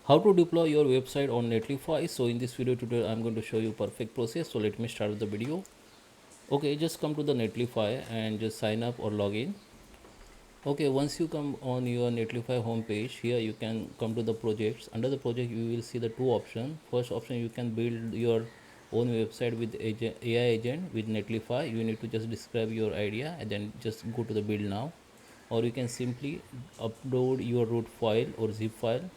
How to deploy your website on Netlify. So in this video tutorial I'm going to show you perfect process. So let me start the video. Okay, just come to the Netlify and just sign up or log in. Okay, once you come on your Netlify homepage, here you can come to the projects. Under the project you will see the two options. First option, you can build your own website with AI agent with Netlify. You need to just describe your idea and then just go to the build now, or you can simply upload your root file or zip file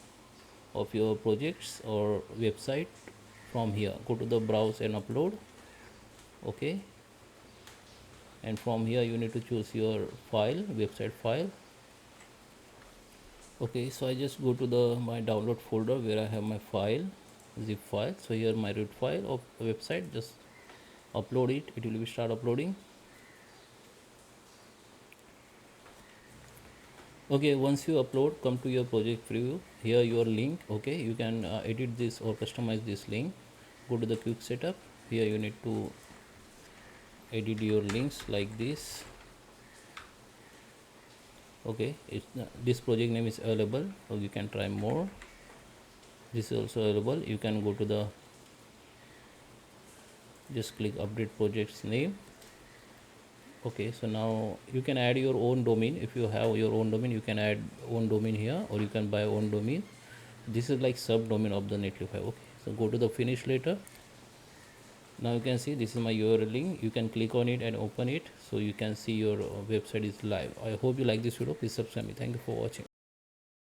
of your projects or website from here. Go to the browse and upload. Okay, and from here you need to choose your file, website file. Okay, so I just go to the my download folder where I have my file, zip file. So here my root file of the website, just upload it. It will be start uploading. Okay, once you upload, come to your project preview. Here your link. Okay, you can edit this or customize this link. Go to the quick setup. Here you need to edit your links like this. Okay, this project name is available, so you can try more. This is also available. You can go to the, just click update project's name. Okay, so now you can add your own domain. If you have your own domain, you can add own domain here, or you can buy own domain. This is like subdomain of the Netlify. Okay, so go to the finish later. Now you can see this is my URL link. You can click on it and open it, so you can see your website is live. I hope you like this video. Please subscribe me. Thank you for watching.